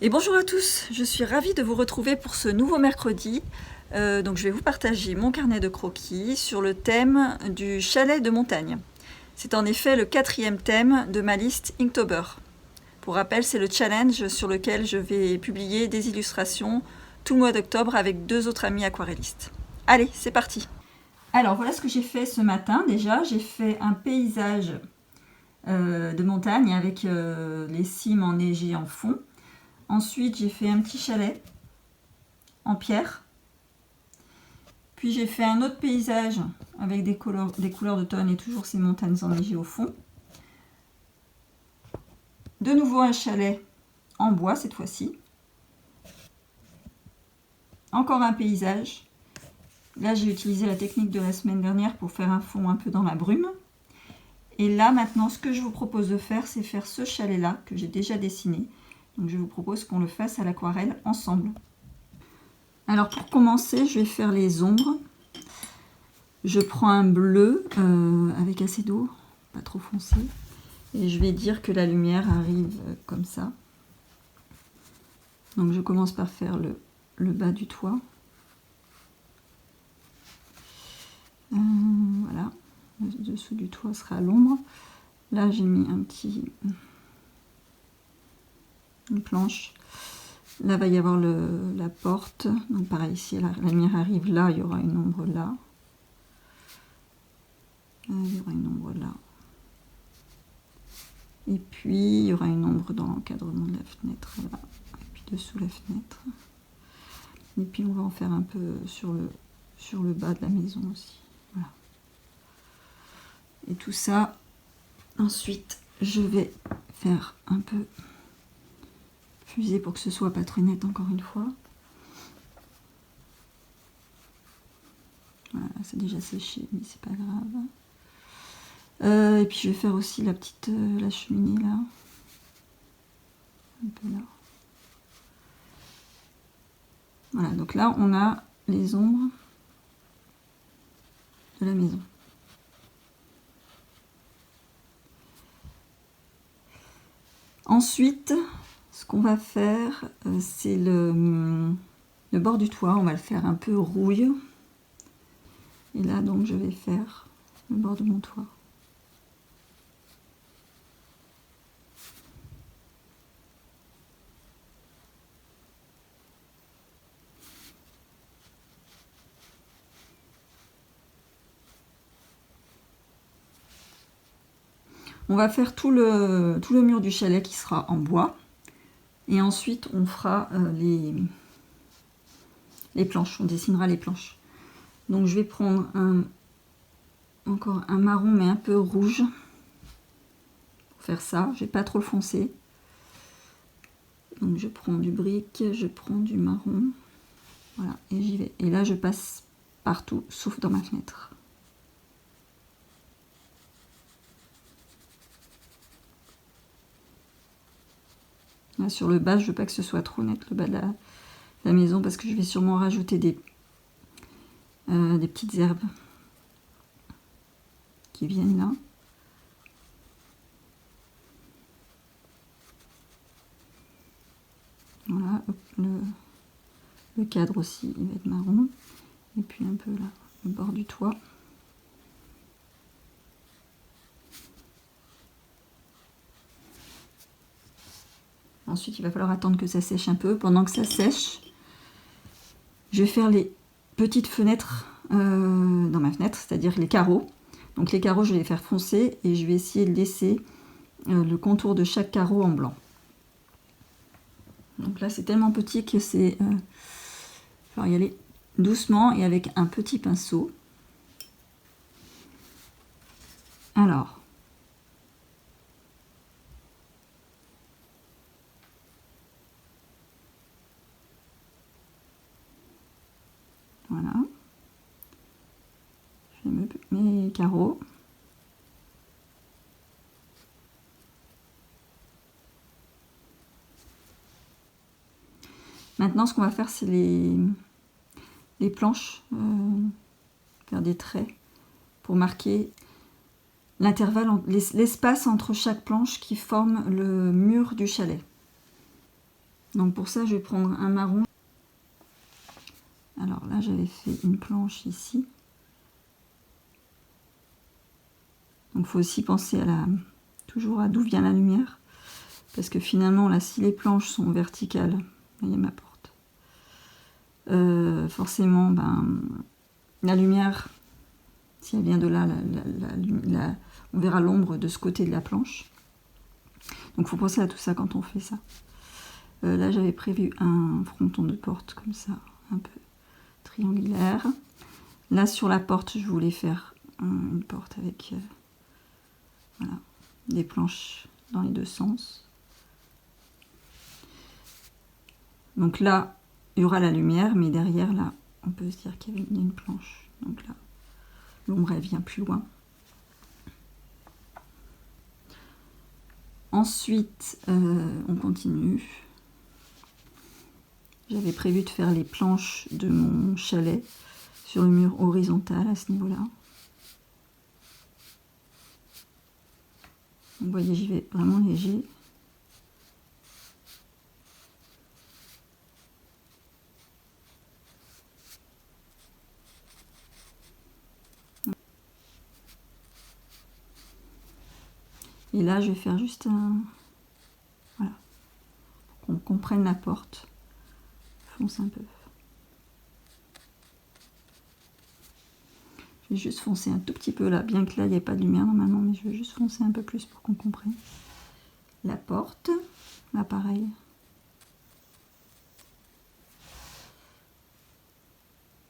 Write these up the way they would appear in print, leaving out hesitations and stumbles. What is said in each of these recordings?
Et bonjour à tous, je suis ravie de vous retrouver pour ce nouveau mercredi. Donc je vais vous partager mon carnet de croquis sur le thème du chalet de montagne. C'est en effet le 4e thème de ma liste Inktober. Pour rappel, c'est le challenge sur lequel je vais publier des illustrations tout le mois d'octobre avec 2 autres amis aquarellistes. Allez, c'est parti. Alors voilà ce que j'ai fait ce matin déjà. J'ai fait un paysage de montagne avec les cimes enneigées en fond. Ensuite, j'ai fait un petit chalet en pierre. Puis j'ai fait un autre paysage avec des couleurs d'automne et toujours ces montagnes enneigées au fond. De nouveau un chalet en bois cette fois-ci. Encore un paysage. Là, j'ai utilisé la technique de la semaine dernière pour faire un fond un peu dans la brume. Et là, maintenant, ce que je vous propose de faire, c'est faire ce chalet-là que j'ai déjà dessiné. Donc je vous propose qu'on le fasse à l'aquarelle ensemble. Alors pour commencer, je vais faire les ombres. Je prends un bleu avec assez d'eau, pas trop foncé. Et je vais dire que la lumière arrive comme ça. Donc je commence par faire le bas du toit. Voilà, le dessous du toit sera l'ombre. Là j'ai mis une planche. Là va y avoir la porte. Donc pareil, si la lumière arrive là, il y aura une ombre là. Il y aura une ombre là. Et puis il y aura une ombre dans l'encadrement de la fenêtre là. Et puis dessous la fenêtre. Et puis on va en faire un peu sur le bas de la maison aussi. Voilà. Et tout ça, ensuite je vais faire un peu fuser pour que ce soit pas très net encore une fois. Voilà, c'est déjà séché, mais c'est pas grave. Et puis je vais faire aussi la cheminée là. Un peu là. Voilà, donc là on a les ombres de la maison. Ensuite, ce qu'on va faire, c'est le bord du toit. On va le faire un peu rouille. Et là, donc, je vais faire le bord de mon toit. On va faire tout le mur du chalet qui sera en bois. Et ensuite, on fera les planches. On dessinera les planches. Donc, je vais prendre encore un marron, mais un peu rouge. Pour faire ça, je vais pas trop le foncer. Donc, je prends du brique, je prends du marron. Voilà, et j'y vais. Et là, je passe partout, sauf dans ma fenêtre. Là, sur le bas, je veux pas que ce soit trop net, le bas de la maison, parce que je vais sûrement rajouter des petites herbes qui viennent là. Voilà, le cadre aussi, il va être marron. Et puis un peu là, le bord du toit. Ensuite, il va falloir attendre que ça sèche un peu. Pendant que ça sèche, je vais faire les petites fenêtres dans ma fenêtre, c'est-à-dire les carreaux. Donc les carreaux, je vais les faire foncer et je vais essayer de laisser le contour de chaque carreau en blanc. Donc là, c'est tellement petit que c'est... il va y aller doucement et avec un petit pinceau. Alors... Voilà. Je mets mes carreaux. Maintenant, ce qu'on va faire, c'est les planches, faire des traits pour marquer l'intervalle, l'espace entre chaque planche qui forme le mur du chalet. Donc pour ça, je vais prendre un marron. Alors là, j'avais fait une planche ici. Donc il faut aussi penser à toujours à d'où vient la lumière. Parce que finalement, là, si les planches sont verticales, vous voyez ma porte, forcément, la lumière, si elle vient de là, on verra l'ombre de ce côté de la planche. Donc il faut penser à tout ça quand on fait ça. Là, j'avais prévu un fronton de porte comme ça, un peu triangulaire. Là, sur la porte, je voulais faire une porte avec voilà, des planches dans les deux sens. Donc là, il y aura la lumière, mais derrière, là, on peut se dire qu'il y a une planche. Donc là, l'ombre, elle vient plus loin. Ensuite, on continue. J'avais prévu de faire les planches de mon chalet sur le mur horizontal à ce niveau-là. Vous voyez, j'y vais vraiment léger. Et là, je vais faire juste un... Voilà. Pour qu'on comprenne la porte. Je fonce un peu. Je vais juste foncer un tout petit peu là, bien que là, il n'y ait pas de lumière normalement, mais je vais juste foncer un peu plus pour qu'on comprenne. La porte, là, pareil.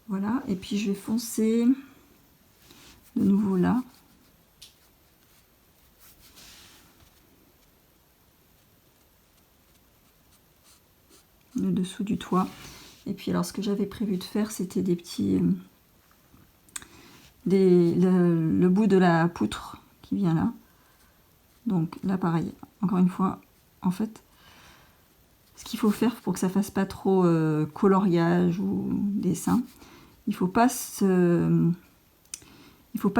Voilà, et puis je vais foncer de nouveau là. Le dessous du toit. Et puis alors ce que j'avais prévu de faire, c'était des petits... le bout de la poutre qui vient là. Donc là pareil, encore une fois, en fait, ce qu'il faut faire pour que ça fasse pas trop coloriage ou dessin, il faut pas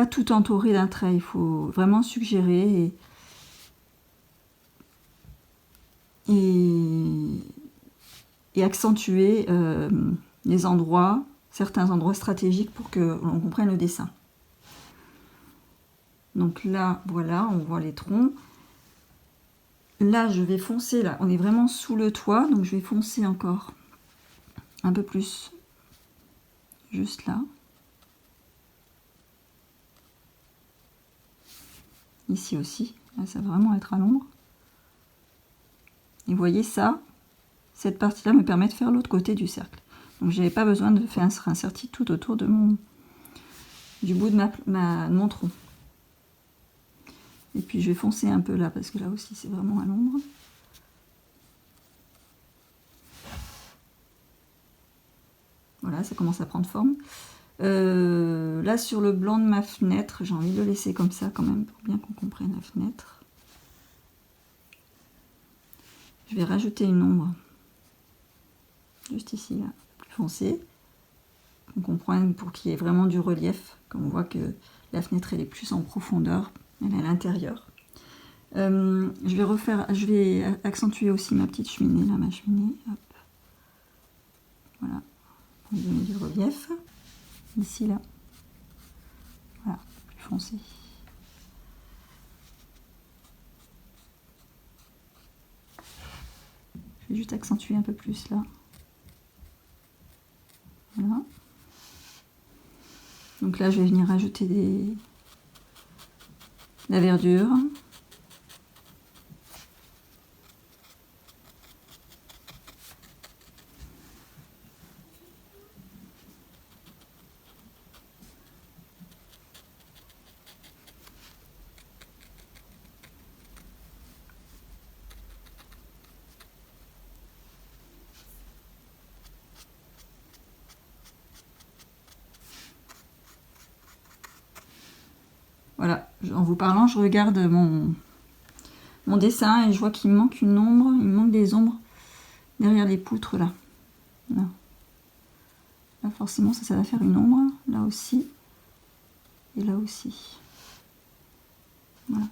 tout entourer d'un trait, il faut vraiment suggérer et accentuer les endroits, certains endroits stratégiques pour que l'on comprenne le dessin. Donc là, voilà, on voit les troncs. Là, je vais foncer, là, on est vraiment sous le toit, donc je vais foncer encore un peu plus, juste là. Ici aussi, là, ça va vraiment être à l'ombre. Et vous voyez ça, cette partie-là me permet de faire l'autre côté du cercle. Donc je n'avais pas besoin de faire un serti tout autour de du bout de mon tronc. Et puis je vais foncer un peu là, parce que là aussi c'est vraiment à l'ombre. Voilà, ça commence à prendre forme. Là sur le blanc de ma fenêtre, j'ai envie de le laisser comme ça quand même, pour bien qu'on comprenne la fenêtre. Je vais rajouter une ombre, juste ici, là, plus foncée. On comprenne pour qu'il y ait vraiment du relief, comme on voit que la fenêtre elle est plus en profondeur, elle est à l'intérieur. Je vais accentuer aussi ma petite cheminée, là, ma cheminée, hop. Voilà, pour donner du relief. Ici, là, voilà, plus foncé. Je vais juste accentuer un peu plus là. Voilà. Donc là, je vais venir rajouter de la verdure. Voilà, en vous parlant, je regarde mon dessin et je vois qu'il me manque une ombre, il me manque des ombres derrière les poutres là. Là, là forcément ça va faire une ombre, là aussi et là aussi. Voilà,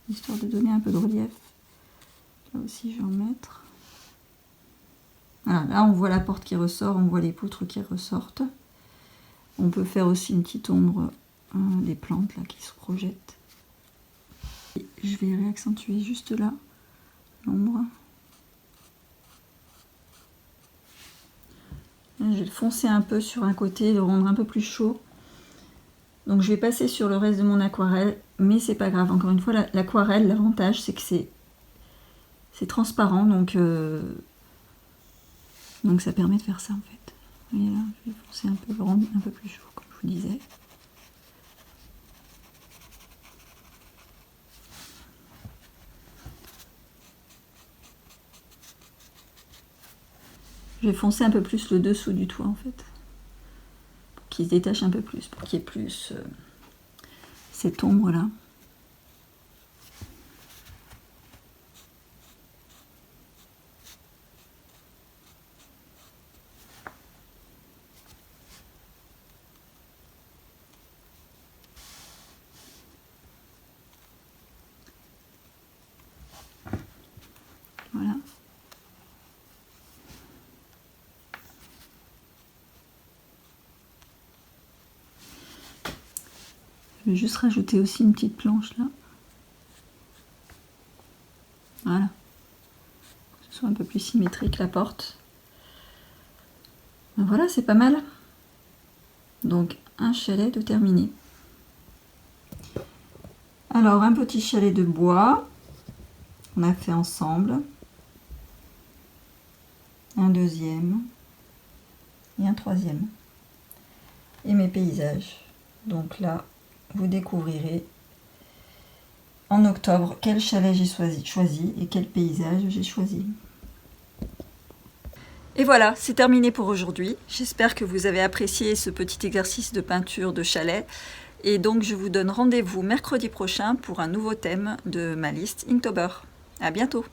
histoire de donner un peu de relief. Là aussi je vais en mettre. Voilà, là on voit la porte qui ressort, on voit les poutres qui ressortent. On peut faire aussi une petite ombre des plantes là qui se projettent. Et je vais réaccentuer juste là l'ombre. Je vais le foncer un peu sur un côté, le rendre un peu plus chaud. Donc je vais passer sur le reste de mon aquarelle, mais c'est pas grave. Encore une fois, l'aquarelle, l'avantage c'est que c'est transparent, donc ça permet de faire ça en fait. Vous voyez là, je vais foncer un peu, le rendre un peu plus chaud, comme je vous disais. Je vais foncer un peu plus le dessous du toit en fait, pour qu'il se détache un peu plus, pour qu'il y ait plus cette ombre là. Voilà. Je vais juste rajouter aussi une petite planche là. Voilà. Que ce soit un peu plus symétrique la porte. Voilà, c'est pas mal. Donc un chalet de terminé. Alors un petit chalet de bois. On a fait ensemble. Un deuxième. Et un troisième. Et mes paysages. Donc là, vous découvrirez en octobre quel chalet j'ai choisi et quel paysage j'ai choisi. Et voilà, c'est terminé pour aujourd'hui. J'espère que vous avez apprécié ce petit exercice de peinture de chalet. Et donc je vous donne rendez-vous mercredi prochain pour un nouveau thème de ma liste Inktober. À bientôt!